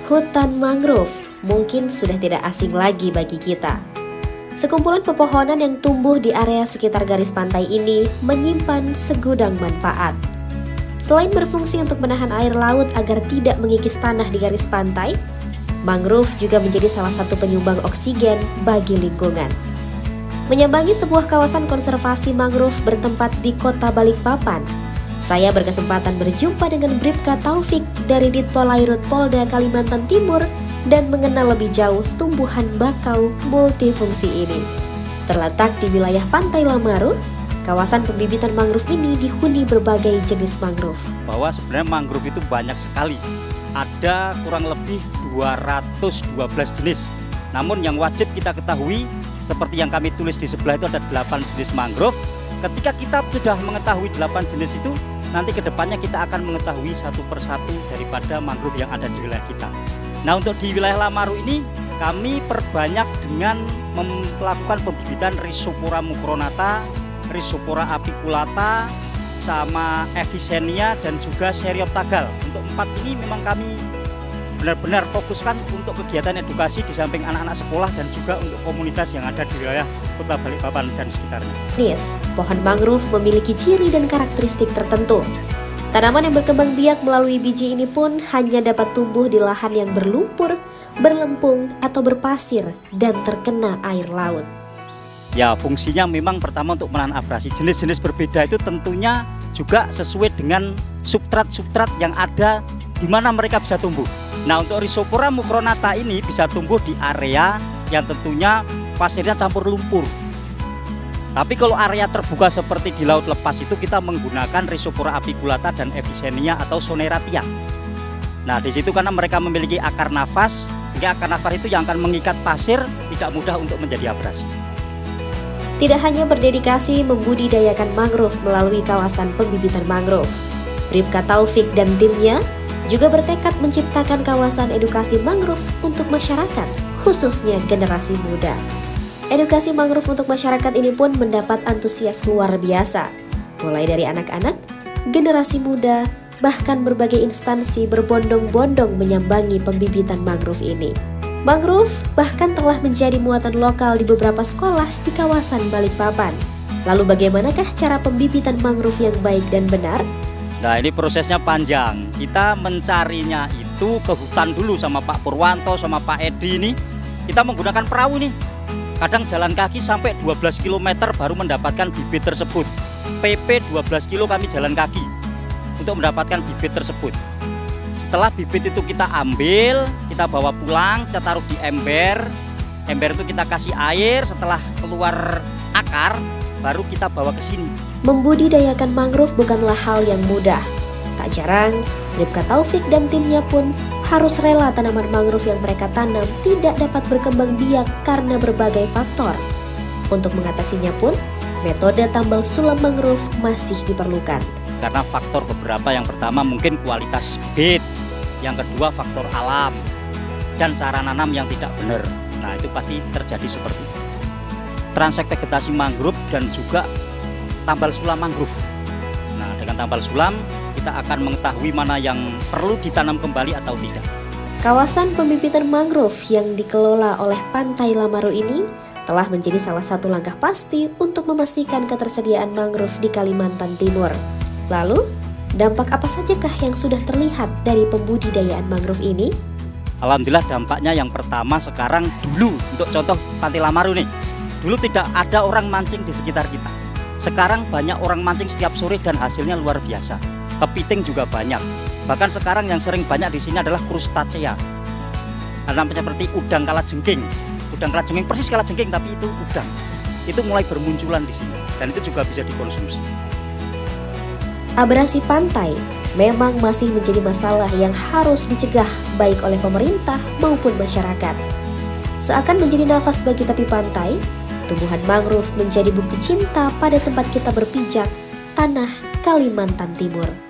Hutan mangrove mungkin sudah tidak asing lagi bagi kita. Sekumpulan pepohonan yang tumbuh di area sekitar garis pantai ini menyimpan segudang manfaat. Selain berfungsi untuk menahan air laut agar tidak mengikis tanah di garis pantai, mangrove juga menjadi salah satu penyumbang oksigen bagi lingkungan. Menyambangi sebuah kawasan konservasi mangrove bertempat di Kota Balikpapan, saya berkesempatan berjumpa dengan Bribka Taufik dari Ditpolairut Polda Kalimantan Timur dan mengenal lebih jauh tumbuhan bakau multifungsi ini. Terletak di wilayah Pantai Lamaru, kawasan pembibitan mangrove ini dihuni berbagai jenis mangrove. Bahwa sebenarnya mangrove itu banyak sekali. Ada kurang lebih 212 jenis. Namun yang wajib kita ketahui, seperti yang kami tulis di sebelah itu ada 8 jenis mangrove. Ketika kita sudah mengetahui 8 jenis itu, nanti kedepannya kita akan mengetahui satu persatu daripada mangrove yang ada di wilayah kita. Nah, untuk di wilayah Lamaru ini, kami perbanyak dengan melakukan pembibitan Rhizopora mucronata, Rhizopora apiculata, sama Evisenia dan juga Serioptagal. Untuk 4 ini memang kami benar-benar fokuskan untuk kegiatan edukasi di samping anak-anak sekolah dan juga untuk komunitas yang ada di wilayah Kota Balikpapan dan sekitarnya. Pohon mangrove memiliki ciri dan karakteristik tertentu. Tanaman yang berkembang biak melalui biji ini pun hanya dapat tumbuh di lahan yang berlumpur, berlempung, atau berpasir dan terkena air laut. Ya, fungsinya memang pertama untuk menahan abrasi. Jenis-jenis berbeda itu tentunya juga sesuai dengan substrat-substrat yang ada di mana mereka bisa tumbuh. Nah, untuk Rhizopora mucronata ini bisa tumbuh di area yang tentunya pasirnya campur lumpur. Tapi kalau area terbuka seperti di laut lepas itu kita menggunakan Rhizopora apiculata dan Evisenia atau Soneratia. Nah, di situ karena mereka memiliki akar nafas, sehingga akar nafas itu yang akan mengikat pasir, tidak mudah untuk menjadi abrasi. Tidak hanya berdedikasi membudidayakan mangrove melalui kawasan pembibitan mangrove, Bribka Taufik dan timnya juga bertekad menciptakan kawasan edukasi mangrove untuk masyarakat, khususnya generasi muda. Edukasi mangrove untuk masyarakat ini pun mendapat antusias luar biasa, mulai dari anak-anak, generasi muda, bahkan berbagai instansi berbondong-bondong menyambangi pembibitan mangrove ini. Mangrove bahkan telah menjadi muatan lokal di beberapa sekolah di kawasan Balikpapan. Lalu bagaimanakah cara pembibitan mangrove yang baik dan benar? Nah, ini prosesnya panjang. Kita mencarinya itu ke hutan dulu sama Pak Purwanto, sama Pak Edi ini. Kita menggunakan perahu nih. Kadang jalan kaki sampai 12 km baru mendapatkan bibit tersebut. PP 12 kilo kami jalan kaki untuk mendapatkan bibit tersebut. Setelah bibit itu kita ambil, kita bawa pulang, kita taruh di ember. Ember itu kita kasih air, setelah keluar akar, baru kita bawa ke sini. Membudidayakan mangrove bukanlah hal yang mudah. Tak jarang, Bribka Taufik dan timnya pun harus rela tanaman mangrove yang mereka tanam tidak dapat berkembang biak karena berbagai faktor. Untuk mengatasinya pun, metode tambal sulam mangrove masih diperlukan. Karena faktor beberapa, yang pertama mungkin kualitas bibit, yang kedua faktor alam, dan cara nanam yang tidak benar. Nah, itu pasti terjadi seperti itu. Transek vegetasi mangrove dan juga tambal sulam mangrove. Nah, dengan tambal sulam kita akan mengetahui mana yang perlu ditanam kembali atau tidak. Kawasan pembibitan mangrove yang dikelola oleh Pantai Lamaru ini telah menjadi salah satu langkah pasti untuk memastikan ketersediaan mangrove di Kalimantan Timur. Lalu, dampak apa sajakah yang sudah terlihat dari pembudidayaan mangrove ini? Alhamdulillah dampaknya yang pertama sekarang dulu, untuk contoh Pantai Lamaru nih, dulu tidak ada orang mancing di sekitar kita. Sekarang banyak orang mancing setiap sore dan hasilnya luar biasa. Kepiting juga banyak. Bahkan sekarang yang sering banyak di sini adalah Crustacea. Namanya seperti udang kalajengking. Udang kalajengking persis kalajengking tapi itu udang. Itu mulai bermunculan di sini dan itu juga bisa dikonsumsi. Abrasi pantai memang masih menjadi masalah yang harus dicegah baik oleh pemerintah maupun masyarakat. Seakan menjadi nafas bagi tepi pantai, tumbuhan mangrove menjadi bukti cinta pada tempat kita berpijak, tanah Kalimantan Timur.